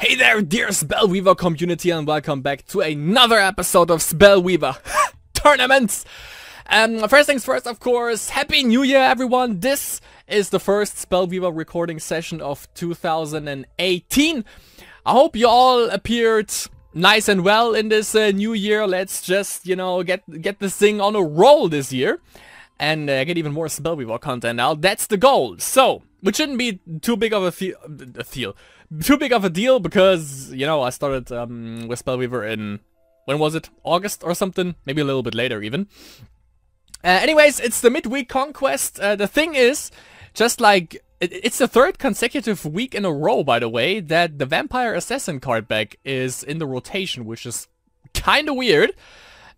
Hey there, dear Spellweaver community, and welcome back to another episode of Spellweaver Tournaments. First things first, of course, Happy New Year, everyone. This is the first Spellweaver recording session of 2018. I hope you all appeared nice and well in this new year. Let's just, you know, get this thing on a roll this year and get even more Spellweaver content now. That's the goal. So, which shouldn't be too big of a deal because, you know, I started with Spellweaver in, when was it? August or something? Maybe a little bit later even. Anyways, it's the midweek Conquest. The thing is, just like, it's the third consecutive week in a row, by the way, that the Vampire Assassin card back is in the rotation, which is kind of weird.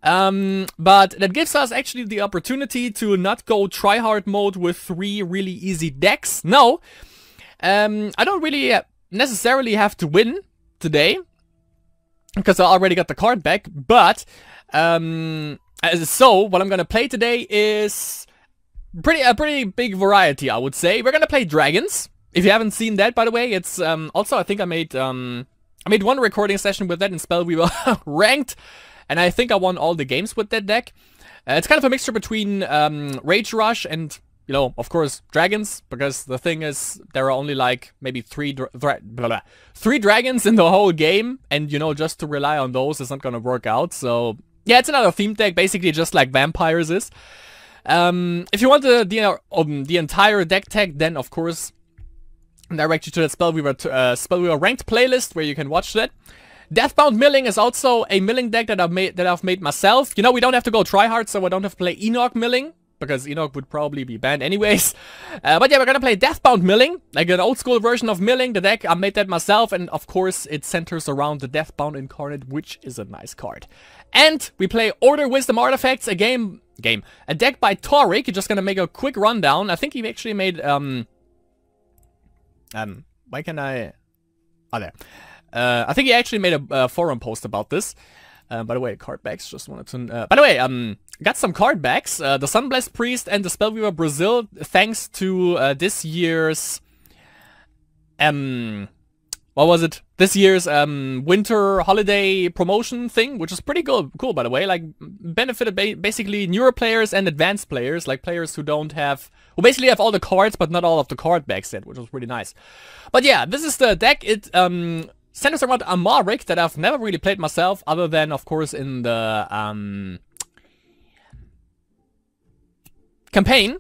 But that gives us actually the opportunity to not go tryhard mode with 3 really easy decks. No, I don't really necessarily have to win today, because I already got the card back, but, so what I'm gonna play today is a pretty big variety, I would say. We're gonna play dragons. If you haven't seen that, by the way, it's, also, I think I made one recording session with that in Spellweaver Ranked, and I think I won all the games with that deck. It's kind of a mixture between Rage Rush and, you know, of course, dragons, because the thing is, there are only like maybe 3 dragons in the whole game, and, you know, just to rely on those is not gonna work out. So yeah, it's another theme deck, basically just like vampires is. If you want the entire deck tag, then of course direct you to that Spellweaver Ranked playlist where you can watch that. Deathbound Milling is also a milling deck that I've made myself. You know, we don't have to go try hard, so I don't have to play Enoch Milling, because Enoch would probably be banned anyways. But yeah, we're gonna play Deathbound Milling, like an old school version of Milling. The deck, I made that myself, and of course it centers around the Deathbound Incarnate, which is a nice card. And we play Order Wisdom Artifacts, a deck by Toric. You're just gonna make a quick rundown. I think he actually made, why can I, oh there. I think he actually made a forum post about this. By the way, card backs, just wanted to... by the way, got some card backs. The Sunblessed Priest and the Spellweaver Brazil, thanks to this year's... what was it? This year's winter holiday promotion thing, which is pretty cool, by the way. Like, benefited basically newer players and advanced players, like players who don't have... who basically have all the cards, but not all of the card backs yet, which was pretty nice. But yeah, this is the deck. It... centers around Amaric that I've never really played myself, other than, of course, in the campaign.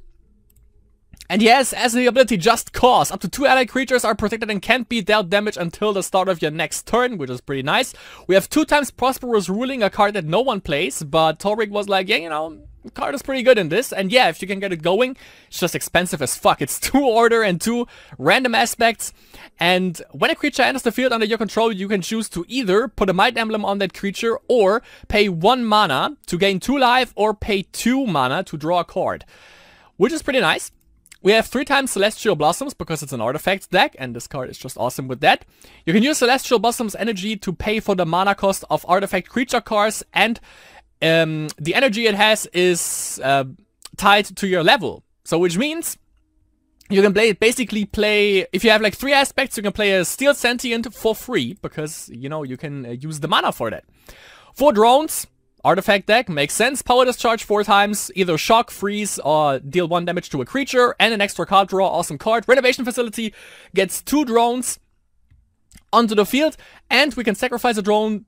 And yes, as the ability Just Cause, up to 2 allied creatures are protected and can't be dealt damage until the start of your next turn, which is pretty nice. We have 2 times Prosperous Ruling, a card that no one plays, but Toric was like, yeah, you know, the card is pretty good in this, and yeah, if you can get it going, it's just expensive as fuck. It's 2 order and 2 random aspects, and when a creature enters the field under your control, you can choose to either put a Might Emblem on that creature, or pay 1 mana to gain 2 life, or pay 2 mana to draw a card, which is pretty nice. We have 3 times Celestial Blossoms, because it's an artifact deck, and this card is just awesome with that. You can use Celestial Blossoms energy to pay for the mana cost of artifact creature cards, and the energy it has is tied to your level. So which means you can basically play, if you have like 3 aspects, you can play a Steel Sentient for free, because, you know, you can use the mana for that. 4 drones, artifact deck, makes sense. Power Discharge 4 times, either shock, freeze, or deal 1 damage to a creature, and an extra card draw, awesome card. Renovation Facility gets 2 drones onto the field, and we can sacrifice a drone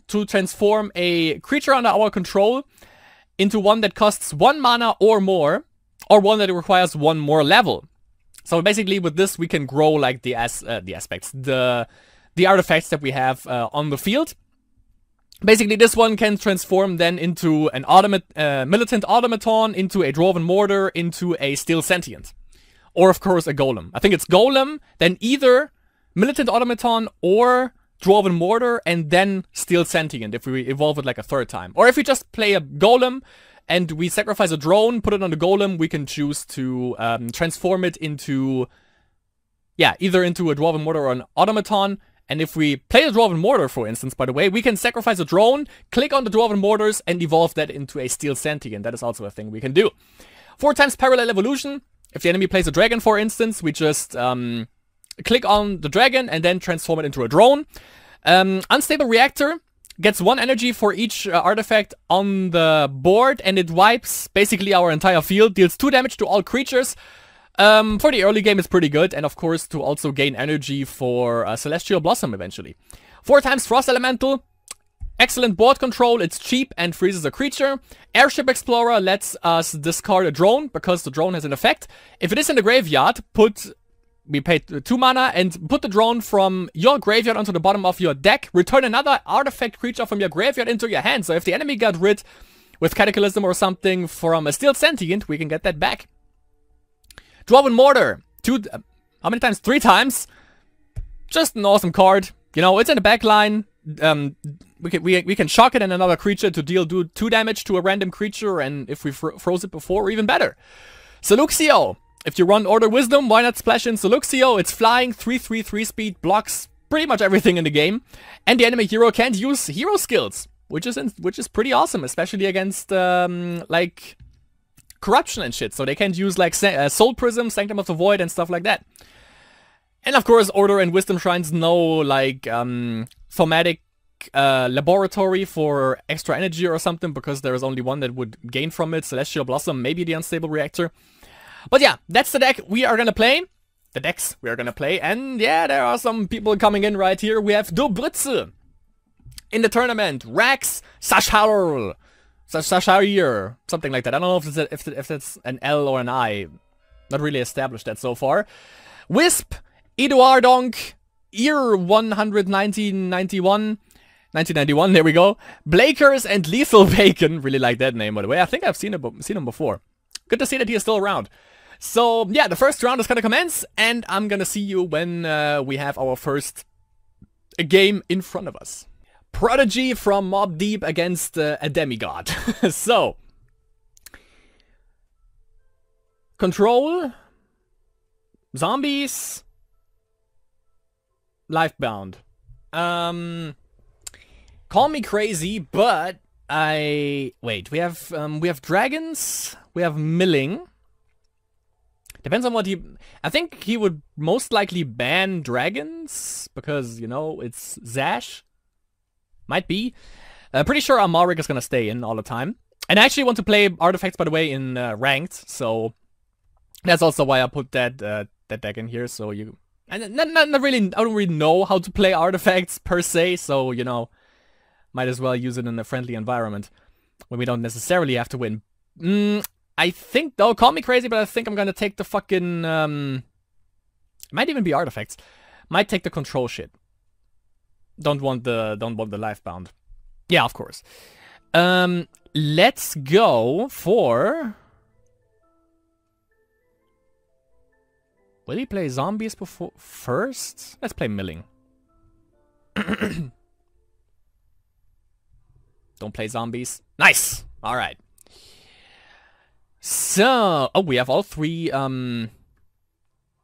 to transform a creature under our control into one that costs 1 mana or more, or one that requires 1 more level. So basically with this we can grow like the aspects, the artifacts that we have on the field. Basically this one can transform then into an Militant Automaton, into a Dwarven Mortar, into a Steel Sentient, or of course a Golem. I think it's Golem, then either Militant Automaton or Dwarven Mortar, and then Steel Sentient if we evolve it like a 3rd time. Or if we just play a Golem and we sacrifice a drone, put it on the Golem, we can choose to transform it into, yeah, either into a Dwarven Mortar or an Automaton. And if we play a Dwarven Mortar, for instance, by the way, we can sacrifice a drone, click on the Dwarven Mortars, and evolve that into a Steel Sentient. That is also a thing we can do. 4 times Parallel Evolution. If the enemy plays a dragon, for instance, we just click on the dragon and then transform it into a drone. Unstable reactor gets 1 energy for each artifact on the board, and it wipes basically our entire field, deals 2 damage to all creatures. For the early game, it's pretty good, and of course to also gain energy for Celestial Blossom eventually. 4 times Frost Elemental. Excellent board control, it's cheap and freezes a creature. Airship Explorer lets us discard a drone, because the drone has an effect. If it is in the graveyard, we paid 2 mana, and put the drone from your graveyard onto the bottom of your deck. Return another artifact creature from your graveyard into your hand. So if the enemy got rid with Cataclysm or something from a Steel Sentient, we can get that back. Dwarven Mortar. How many times? 3 times. Just an awesome card. You know, it's in the back line. We can shock it and another creature to do 2 damage to a random creature, and if we froze it before, even better. Seluxio. If you run Order Wisdom, why not splash in Seluxio? It's flying, 3/3 speed, blocks pretty much everything in the game, and the enemy hero can't use hero skills, which is pretty awesome, especially against like corruption and shit. So they can't use like Soul Prism, Sanctum of the Void, and stuff like that. And of course, Order and Wisdom Shrines know like thematic laboratory for extra energy or something, because there is only one that would gain from it. Celestial Blossom, maybe the Unstable Reactor. But yeah, that's the deck we are gonna play. The decks we are gonna play. And yeah, there are some people coming in right here. We have Dobritze in the tournament. Rax, Sashar, something like that. I don't know if that's an L or an I. Not really established that so far. Wisp, EDUARDOC, Ear 1991, there we go. Blakers and Lethal Bacon. Really like that name, by the way. I think I've seen him before. Good to see that he is still around. So, yeah, the first round is gonna commence, and I'm gonna see you when we have our first game in front of us. Prodigy from Mob Deep against a Demigod. So, control, zombies, Lifebound. Call me crazy, but wait, we have dragons, we have milling. Depends on what I think he would most likely ban dragons, because, you know, it's Zash. Might be. Pretty sure Amaric is gonna stay in all the time. And I actually want to play artifacts, by the way, in ranked, so that's also why I put that deck in here, so you... And not really, I don't really know how to play artifacts per se, so, you know, might as well use it in a friendly environment when we don't necessarily have to win. I think, though, call me crazy, but I think I'm gonna take the fucking, it might even be artifacts. Might take the control shit. Don't want the Lifebound. Yeah, of course. Let's go for... Will he play zombies first? Let's play milling. Don't play zombies. Nice! Alright. So... Oh, we have all 3...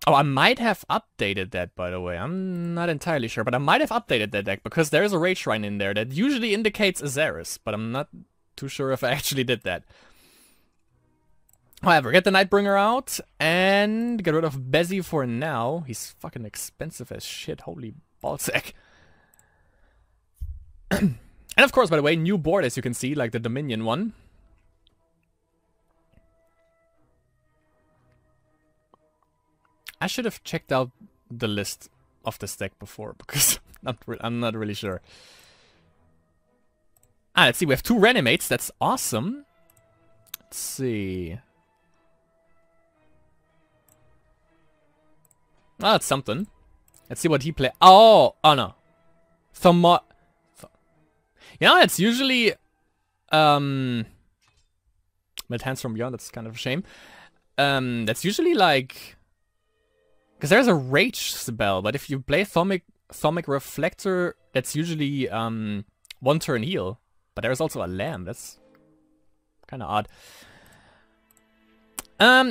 Oh, I might have updated that, by the way. I'm not entirely sure, but I might have updated that deck, because there is a Rage Shrine in there that usually indicates Azaris, but I'm not too sure if I actually did that. However, get the Nightbringer out, and get rid of Bezzy for now. He's fucking expensive as shit, holy ballsack. And of course, by the way, new board, as you can see, like the Dominion one. I should have checked out the list of this deck before, because I'm not really sure. Let's see, we have 2 Reanimates, that's awesome. Let's see... Oh, that's something. Let's see what he play. Oh no. You know, it's usually Met Hands from Beyond, that's kind of a shame. That's usually like, because there's a Rage spell, but if you play Thaumic Reflector, that's usually 1 turn heal. But there's also a Lamb, that's kind of odd.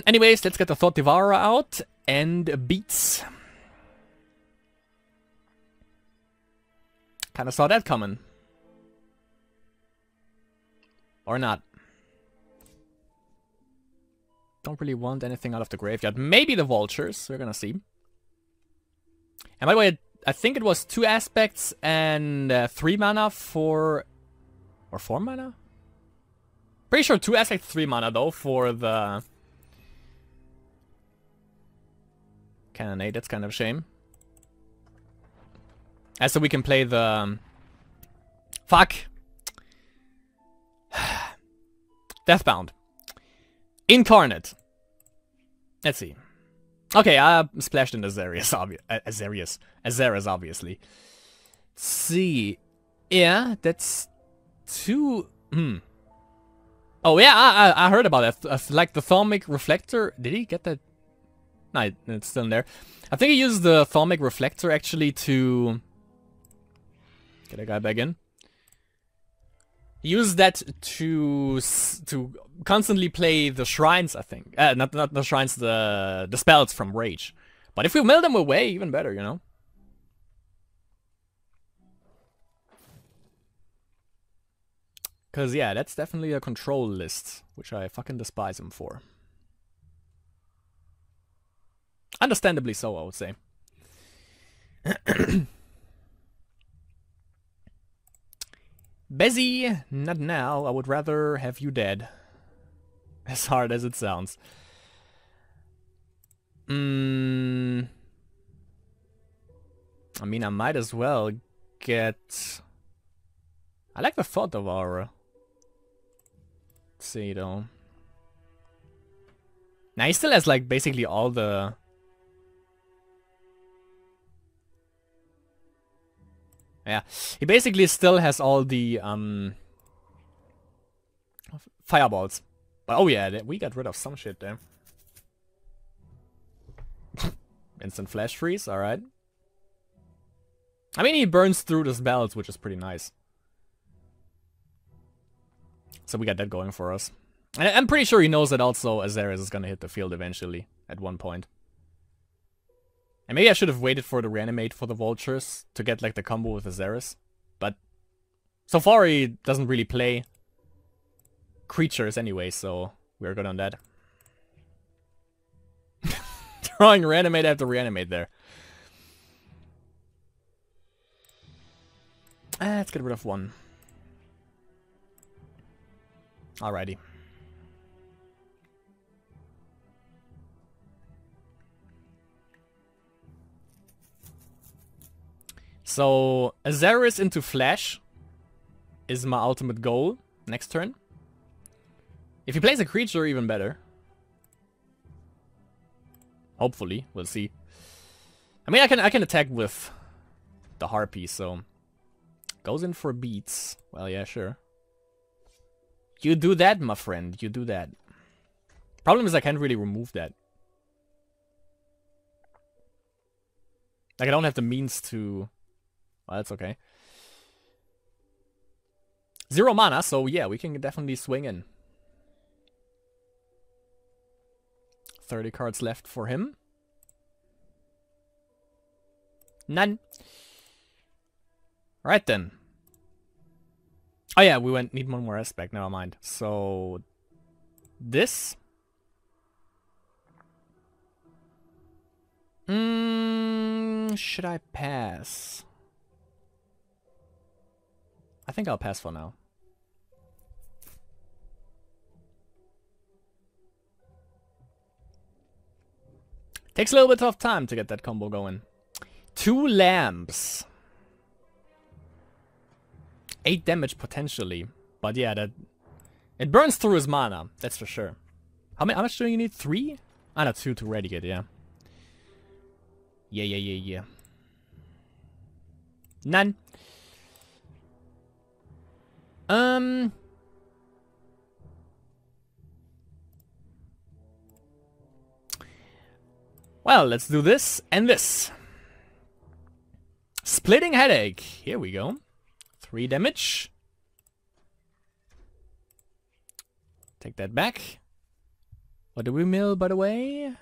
Anyways, let's get the Thought Devourer out. And beats. Kinda saw that coming. Or not. Don't really want anything out of the graveyard. Maybe the Vultures, we're gonna see. And by the way, I think it was 2 aspects and 3 mana for... Or 4 mana? Pretty sure 2 aspects, 3 mana though for the... Cannonade, that's kind of a shame. And so we can play the... Fuck! Deathbound. Incarnate. Let's see. Okay, splashed in Azarius, Azarius, obviously. Let's see. Yeah, that's 2... Oh yeah, I heard about that. Like the Thaumic Reflector. Did he get that? No, it's still in there. I think he used the Thaumic Reflector actually to... Get a guy back in. He used that to constantly play the shrines, I think. Not the shrines, the spells from Rage. But if we mill them away, even better, you know? Because, yeah, that's definitely a control list, which I fucking despise him for. Understandably so, I would say. Bezzy, not now. I would rather have you dead. As hard as it sounds. I mean, I might as well get... I like the thought of Aura. Let's see, though. Now, he still has, like, basically all the... Yeah, he basically still has all the, fireballs. But, oh yeah, we got rid of some shit there. Instant flash freeze, alright. I mean, he burns through the spells, which is pretty nice. So we got that going for us. And I'm pretty sure he knows that also Azarius is gonna hit the field eventually, at one point. And maybe I should have waited for the reanimate for the vultures to get like the combo with Azarius. But so far he doesn't really play creatures anyway, so we're good on that. Drawing reanimate after reanimate there. Let's get rid of one. Alrighty. So, Azarius into Flash is my ultimate goal next turn. If he plays a creature, even better. Hopefully, we'll see. I mean, I can attack with the Harpy, so... Goes in for beats. Well, yeah, sure. You do that, my friend. You do that. Problem is I can't really remove that. Like, I don't have the means to... Well, that's okay. 0 mana, so yeah, we can definitely swing in. 30 cards left for him. None. Alright then. Oh yeah, we need one more aspect, never mind. So... This... should I pass? I think I'll pass for now. Takes a little bit of time to get that combo going. 2 lamps. 8 damage potentially. But yeah, that... It burns through his mana, that's for sure. How much do you need? 3? Ah, no, 2 to ready it, yeah. Yeah. None. Well, let's do this and this. Splitting Headache. Here we go. 3 damage. Take that back. What do we mill, by the way?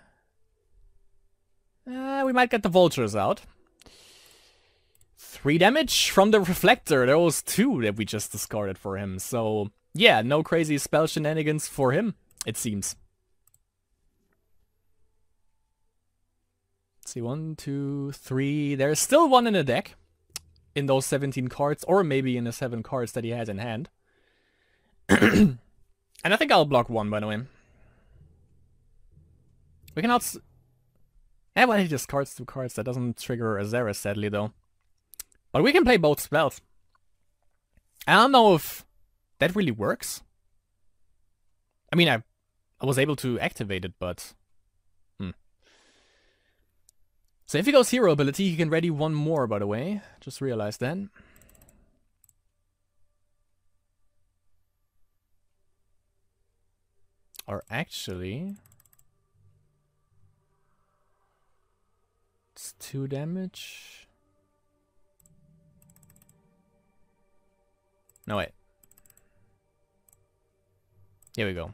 We might get the vultures out. 3 damage from the Reflector. There was 2 that we just discarded for him. So, yeah, no crazy spell shenanigans for him, it seems. see, 1, 2, 3. There's still one in the deck. In those 17 cards, or maybe in the 7 cards that he has in hand. And I think I'll block 1, by the way. We can also... Yeah, well, he discards 2 cards. That doesn't trigger Azaris, sadly, though. But we can play both spells. I don't know if that really works. I mean, I was able to activate it, but... So if he goes hero ability, he can ready 1 more, by the way. Just realized that. Or actually... It's 2 damage. No, wait. Here we go.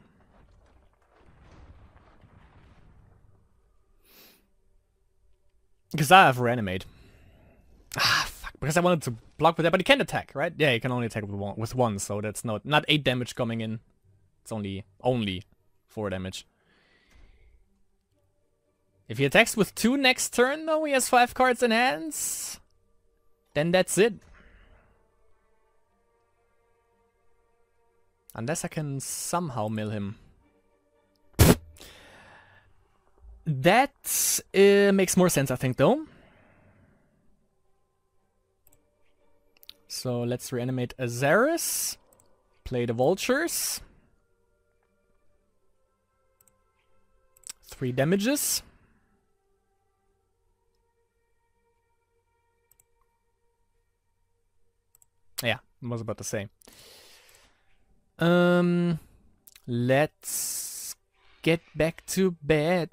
Because I have reanimate. Ah, fuck. Because I wanted to block with that, but he can attack, right? Yeah, he can only attack with one, so that's not 8 damage coming in. It's only 4 damage. If he attacks with 2 next turn, though, he has 5 cards in hands. Then that's it. Unless I can somehow mill him. That makes more sense, I think, though. So let's reanimate Azaris. Play the vultures. 3 damages. Yeah, I was about to say. Let's get back to bed.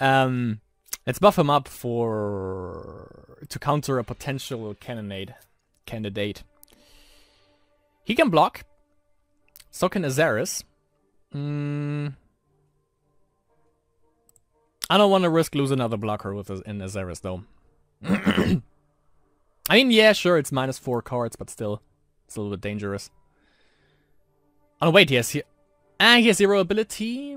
Let's buff him up to counter a potential candidate. He can block. So can Azaris. I don't want to risk losing another blocker in Azaris though. I mean, yeah, sure, it's -4 cards, but still, it's a little bit dangerous. Oh wait, he has 0 ability.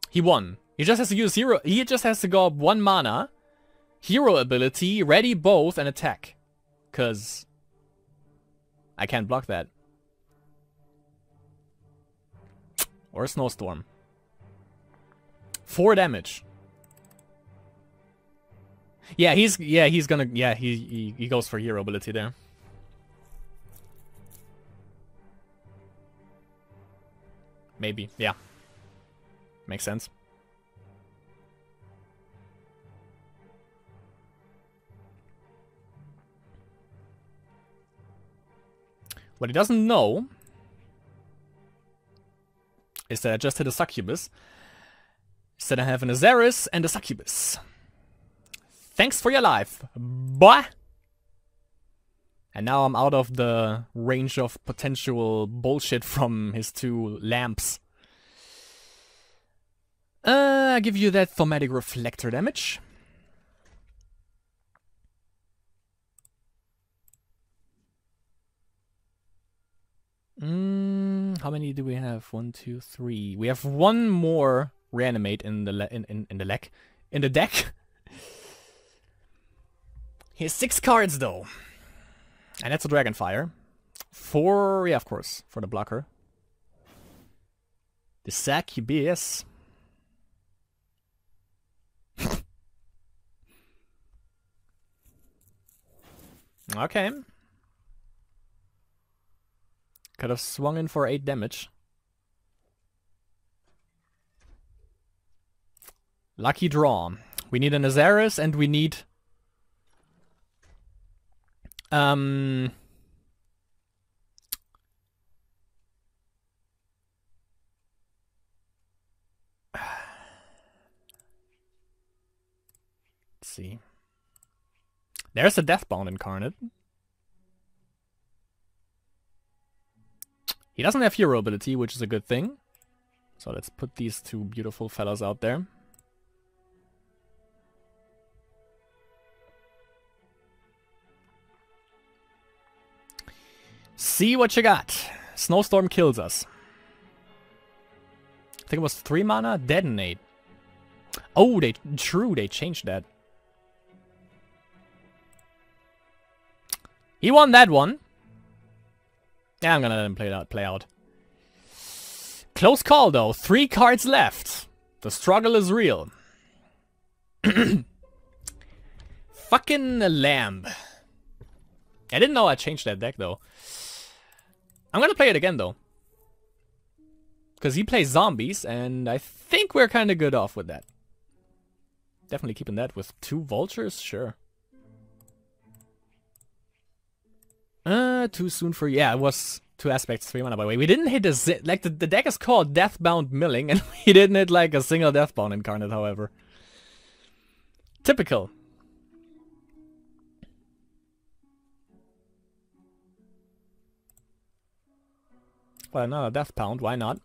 He won. He just has to use 0. He just has to go up 1 mana, hero ability, ready both, and attack. Cause I can't block that. Or snowstorm. 4 damage. Yeah, he goes for hero ability there. Maybe, yeah. Makes sense. What he doesn't know is that I just hit a succubus. Instead I have an Azaris and a succubus. Thanks for your life, boy! And now I'm out of the range of potential bullshit from his 2 lamps. I give you that thaumatic reflector damage. How many do we have? 1, 2, 3. We have 1 more reanimate in the deck. He has 6 cards though. And that's a Dragonfire. 4, yeah, of course, for the blocker. The Succubus. Okay. Could have swung in for 8 damage. Lucky draw. We need an Azaris and we need... Let's see. There's a Deathbound incarnate. He doesn't have hero ability, which is a good thing. So let's put these 2 beautiful fellas out there. See what you got. Snowstorm kills us. I think it was 3 mana. Detonate. Oh, they changed that. He won that one. Yeah, I'm gonna let him play out. Close call though. 3 cards left. The struggle is real. Fucking lamb. I didn't know I changed that deck though. I'm gonna play it again though. Because he plays zombies, and I think we're kind of good off with that. Definitely keeping that with 2 vultures, sure. Too soon for... Yeah, it was 2 aspects, 3 mana, by the way. We didn't hit a... Like, the deck is called Deathbound Milling, and we didn't hit, like, a single Deathbound incarnate, however. Typical. Well, another Deathbound, why not?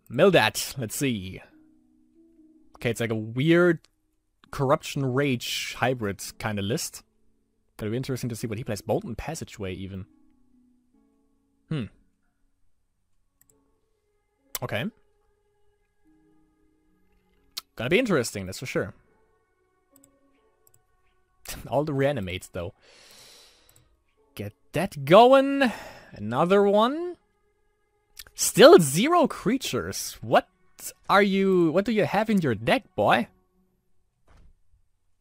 Mill that, let's see. Okay, it's like a weird Corruption Rage hybrid kind of list. It'll be interesting to see what he plays. Bolton Passageway, even. Okay. Gonna be interesting, that's for sure. All the reanimates, though. Get that going. Another one. Still 0 creatures. What do you have in your deck, boy?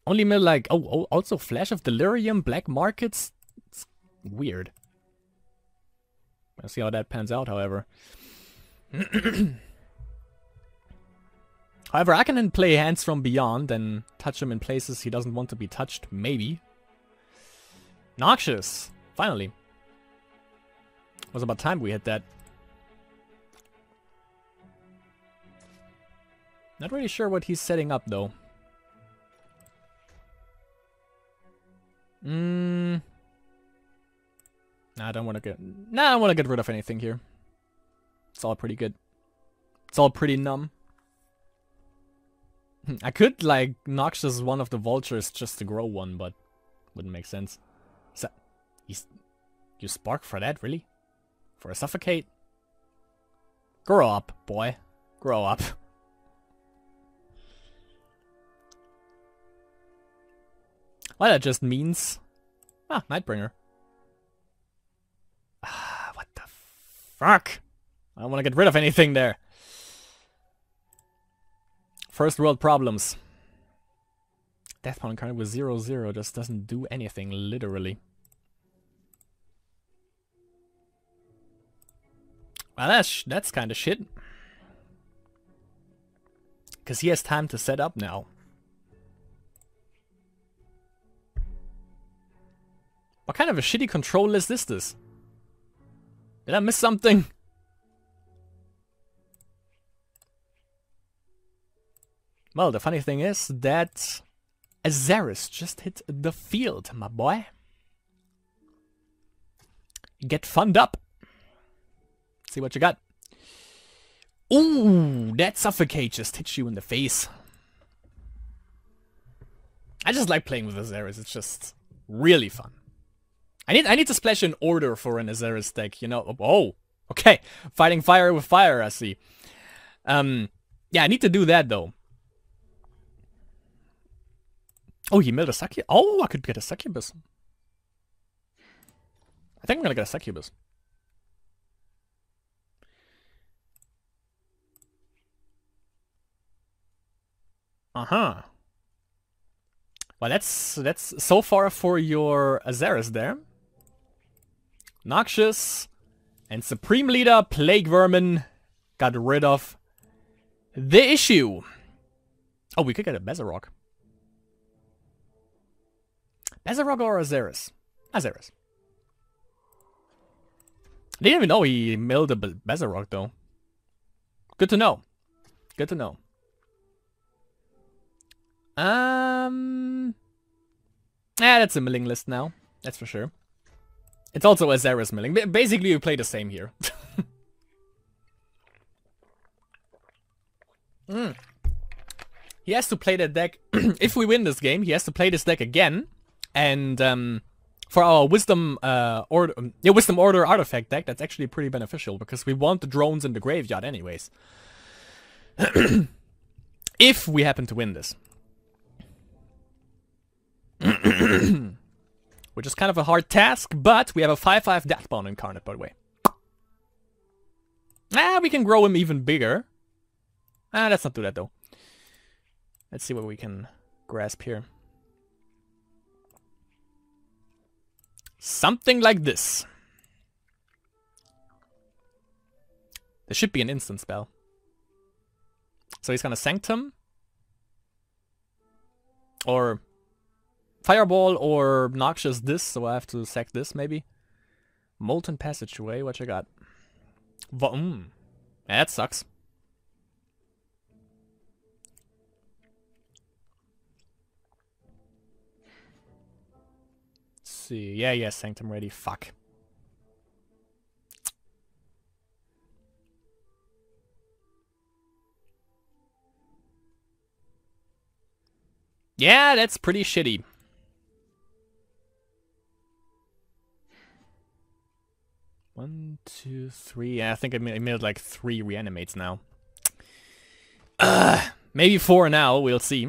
Only mill like, oh, also Flash of Delirium, Black Markets. It's weird. Let's see how that pans out, however. However, I can then play Hands from Beyond and touch him in places he doesn't want to be touched, maybe. Noxious, finally. It was about time we hit that. Not really sure what he's setting up, though. Nah, I don't want to get... Nah, I don't want to get rid of anything here. It's all pretty good. It's all pretty numb. I could, like, Noxious one of the vultures just to grow one, but wouldn't make sense. So, you spark for that, really? For a suffocate? Grow up, boy. Grow up. Well, that just means... Ah, Nightbringer. Ah, what the fuck? I don't want to get rid of anything there. First world problems. Deathbound incarnate with 0/0 just doesn't do anything, literally. Well, that's kind of shit. Because he has time to set up now. What kind of a shitty control list is this? Did I miss something? Well, the funny thing is that Azaris just hit the field, my boy. Get funned up. See what you got. Ooh, that suffocate just hits you in the face. I just like playing with Azaris. It's just really fun. I need to splash an order for an Azaris deck, you know. Oh, okay. Fighting fire with fire, I see. Yeah, I need to do that though. Oh, he milled a Succubus. Oh, I could get a Succubus. I think I'm gonna get a Succubus. Uh-huh. Well, that's so far for your Azaris there. Noxious and Supreme Leader Plague Vermin got rid of the issue. Oh, we could get a Bezarok. Bezarok or Azaris? Azaris. I didn't even know he milled a Bezarok though. Good to know. Good to know. Yeah, that's a milling list now. That's for sure. It's also Azaris milling. Basically, you play the same here. He has to play that deck. If we win this game, he has to play this deck again. And for our Wisdom Wisdom Order artifact deck, that's actually pretty beneficial because we want the drones in the graveyard anyways. If we happen to win this. Which is kind of a hard task, but we have a 5/5 Deathbound incarnate, by the way. We can grow him even bigger. Let's not do that, though. Let's see what we can grasp here. Something like this. This should be an instant spell. So he's gonna Sanctum. Or Fireball or Noxious this, so I have to sack this maybe. Molten Passageway, what you got? That sucks. Let's see. Yeah, Sanctum ready. Fuck. Yeah, that's pretty shitty. One, two, three. Yeah, I think I made like 3 reanimates now. Maybe 4 now. We'll see.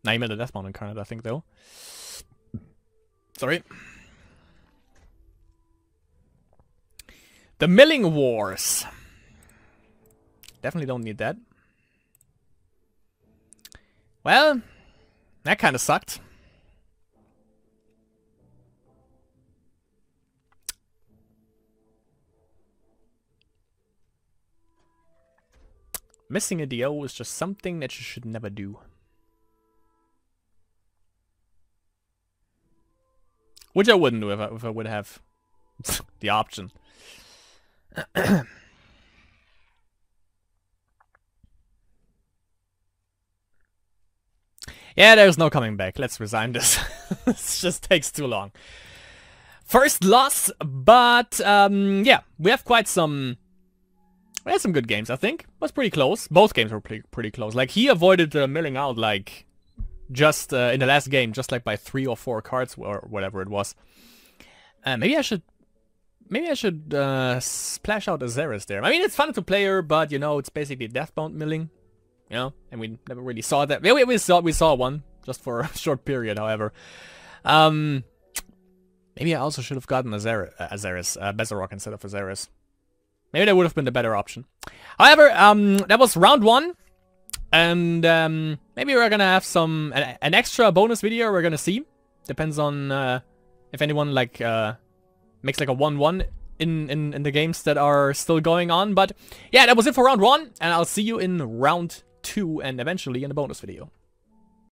Now you made a Deathbound incarnate, I think, though. Sorry. The Milling Wars. Definitely don't need that. Well, that kind of sucked. Missing a DO is just something that you should never do. Which I wouldn't do if I would have the option. Yeah, there's no coming back. Let's resign this. This just takes too long. First loss, but yeah, we have quite some... We had some good games, I think. It was pretty close. Both games were pretty close. Like, he avoided milling out, like, just in the last game, just like by 3 or 4 cards or whatever it was. Maybe I should splash out Azeris there. I mean, it's fun to play her, but, you know, it's basically Deathbound milling. You know, and we never really saw that. We saw one, just for a short period, however. Maybe I also should have gotten Azeris, Bezarok instead of Azeris. Maybe that would have been the better option. However, that was round 1. And maybe we're gonna have an extra bonus video we're gonna see. Depends on if anyone like makes like a 1-1 in the games that are still going on. But yeah, that was it for round 1, and I'll see you in round 2 and eventually in the bonus video.